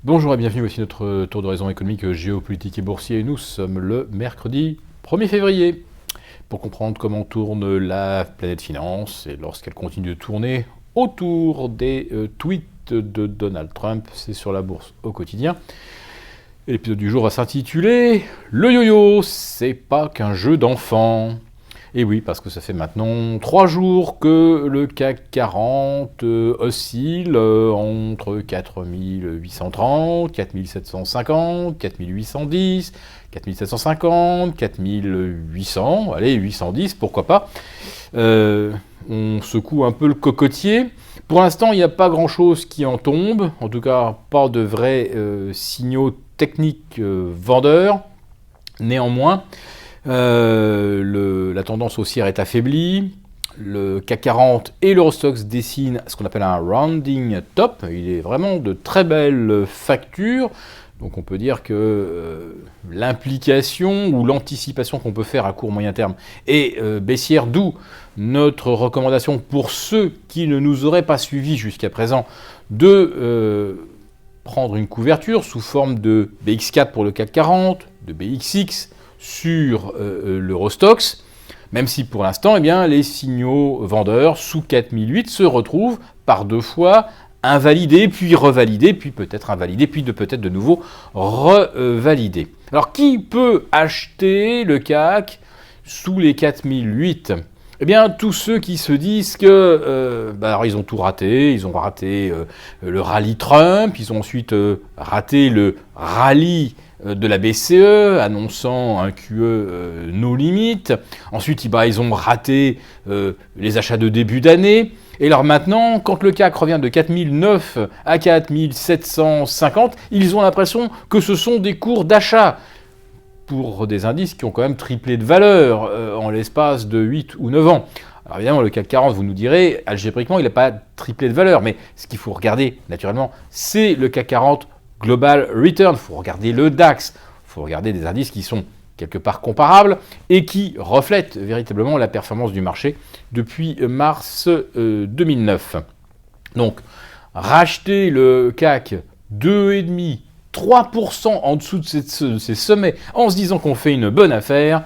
Bonjour et bienvenue, voici notre tour d'horizon économique, géopolitique et boursier. Nous sommes le mercredi 1er février. Pour comprendre comment tourne la planète finance et lorsqu'elle continue de tourner autour des tweets de Donald Trump, c'est sur la bourse au quotidien. Et l'épisode du jour va s'intituler « Le yo-yo, c'est pas qu'un jeu d'enfant ». Et oui, parce que ça fait maintenant 3 jours que le CAC 40 oscille entre 4830, 4750, 4810, 4750, 4800, allez, 810, pourquoi pas. On secoue un peu le cocotier. Pour l'instant, il n'y a pas grand-chose qui en tombe, en tout cas pas de vrais signaux techniques vendeurs. Néanmoins, la tendance haussière est affaiblie. Le CAC 40 et l'Eurostoxx dessinent ce qu'on appelle un rounding top. Il est vraiment de très belles factures. Donc on peut dire que l'implication ou l'anticipation qu'on peut faire à court moyen terme est baissière, d'où notre recommandation pour ceux qui ne nous auraient pas suivis jusqu'à présent de prendre une couverture sous forme de BX4 pour le CAC 40, de BXX sur l'Eurostoxx, même si pour l'instant, eh bien, les signaux vendeurs sous 4008 se retrouvent par 2 fois invalidés, puis revalidés, puis peut-être invalidés, puis peut-être de nouveau revalidés. Alors, qui peut acheter le CAC sous les 4008 ? Eh bien, tous ceux qui se disent que, alors ils ont tout raté, ils ont raté le rallye Trump, ils ont ensuite raté le rallye de la BCE, annonçant un QE no limit. Ensuite, ils ont raté les achats de début d'année. Et alors maintenant, quand le CAC revient de 4009 à 4750, ils ont l'impression que ce sont des cours d'achat pour des indices qui ont quand même triplé de valeur en l'espace de 8 ou 9 ans. Alors évidemment, le CAC 40, vous nous direz, algébriquement, il n'a pas triplé de valeur, mais ce qu'il faut regarder, naturellement, c'est le CAC 40 Global Return. Il faut regarder le DAX, il faut regarder des indices qui sont quelque part comparables et qui reflètent véritablement la performance du marché depuis mars 2009. Donc, racheter le CAC 2,5%, 3% en dessous de ces sommets en se disant qu'on fait une bonne affaire,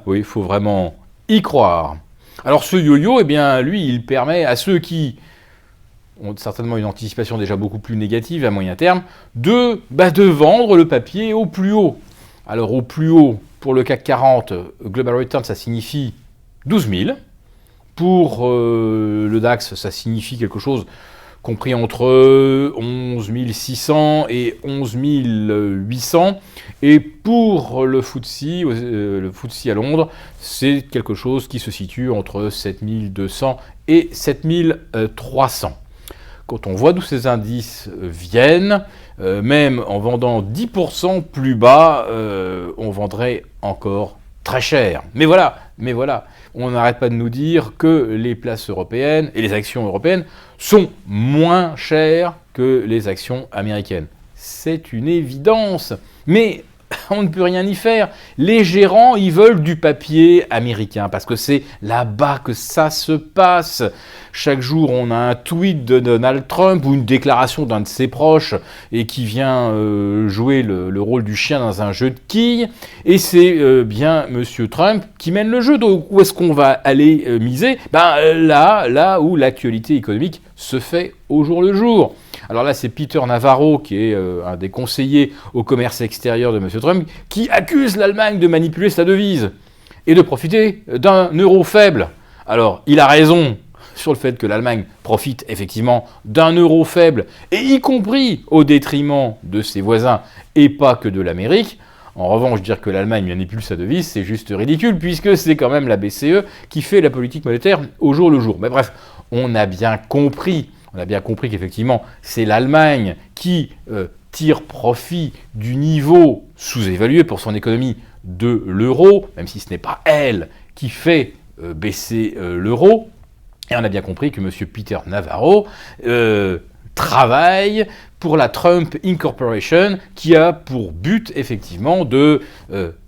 oui, il faut vraiment y croire. Alors ce yo-yo, eh bien, lui, il permet à ceux qui ont certainement une anticipation déjà beaucoup plus négative à moyen terme, de vendre le papier au plus haut. Alors au plus haut, pour le CAC 40, Global Return, ça signifie 12 000. Pour le DAX, ça signifie quelque chose compris entre 11 600 et 11 800. Et pour le FTSE à Londres, c'est quelque chose qui se situe entre 7 200 et 7 300. Quand on voit d'où ces indices viennent, même en vendant 10% plus bas, on vendrait encore très cher. Mais voilà, on n'arrête pas de nous dire que les places européennes et les actions européennes sont moins chères que les actions américaines. C'est une évidence, mais on ne peut rien y faire. Les gérants, ils veulent du papier américain parce que c'est là-bas que ça se passe. Chaque jour, on a un tweet de Donald Trump ou une déclaration d'un de ses proches et qui vient jouer le rôle du chien dans un jeu de quilles. Et c'est bien Monsieur Trump qui mène le jeu. Donc, où est-ce qu'on va aller miser ? Là où l'actualité économique se fait au jour le jour. Alors là, c'est Peter Navarro, qui est un des conseillers au commerce extérieur de M. Trump, qui accuse l'Allemagne de manipuler sa devise et de profiter d'un euro faible. Alors, il a raison sur le fait que l'Allemagne profite effectivement d'un euro faible, et y compris au détriment de ses voisins, et pas que de l'Amérique. En revanche, dire que l'Allemagne manipule sa devise, c'est juste ridicule, puisque c'est quand même la BCE qui fait la politique monétaire au jour le jour. Mais bref, on a bien compris qu'effectivement, c'est l'Allemagne qui tire profit du niveau sous-évalué pour son économie de l'euro, même si ce n'est pas elle qui fait baisser l'euro. Et on a bien compris que M. Peter Navarro travaille pour la Trump Incorporation, qui a pour but effectivement de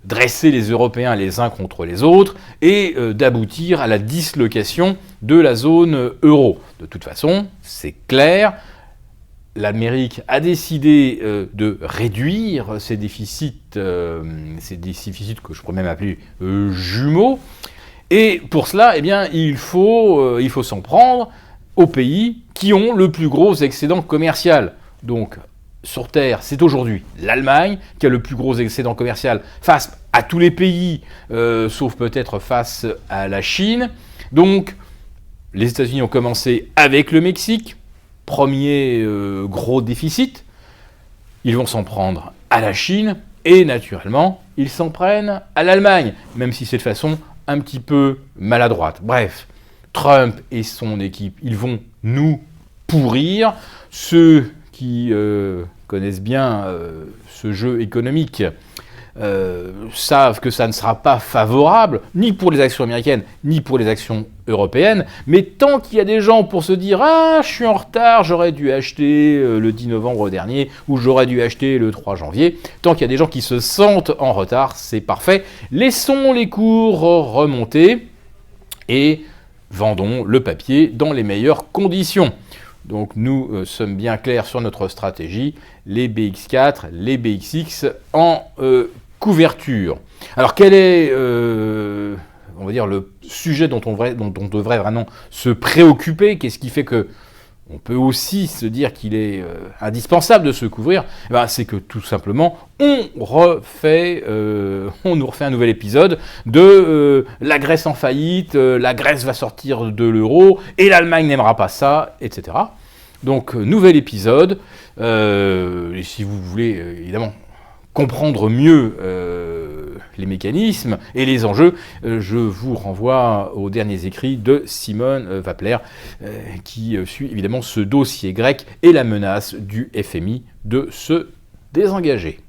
dresser les Européens les uns contre les autres et d'aboutir à la dislocation de la zone euro. De toute façon, c'est clair, l'Amérique a décidé de réduire ces déficits que je pourrais même appeler jumeaux. Et pour cela, eh bien, il faut s'en prendre aux pays qui ont le plus gros excédent commercial. Donc, sur Terre, c'est aujourd'hui l'Allemagne qui a le plus gros excédent commercial face à tous les pays, sauf peut-être face à la Chine. Donc, les États-Unis ont commencé avec le Mexique, premier gros déficit. Ils vont s'en prendre à la Chine et naturellement, ils s'en prennent à l'Allemagne, même si c'est de façon un petit peu maladroite. Bref, Trump et son équipe, ils vont nous pourrir. Ceux qui connaissent bien ce jeu économique savent que ça ne sera pas favorable, ni pour les actions américaines, ni pour les actions européennes, mais tant qu'il y a des gens pour se dire « Ah, je suis en retard, j'aurais dû acheter le 10 novembre dernier, ou j'aurais dû acheter le 3 janvier », tant qu'il y a des gens qui se sentent en retard, c'est parfait. Laissons les cours remonter et vendons le papier dans les meilleures conditions. Donc nous sommes bien clairs sur notre stratégie, les BX4, les BXX en couverture. Alors quel est, on va dire, le sujet dont on devrait vraiment se préoccuper? Qu'est-ce qui fait que on peut aussi se dire qu'il est indispensable de se couvrir? C'est que tout simplement, on nous refait un nouvel épisode de la Grèce en faillite, la Grèce va sortir de l'euro, et l'Allemagne n'aimera pas ça, etc. Donc, nouvel épisode. Et si vous voulez, évidemment, comprendre mieux les mécanismes et les enjeux, je vous renvoie aux derniers écrits de Simone Wappler, qui suit évidemment ce dossier grec et la menace du FMI de se désengager.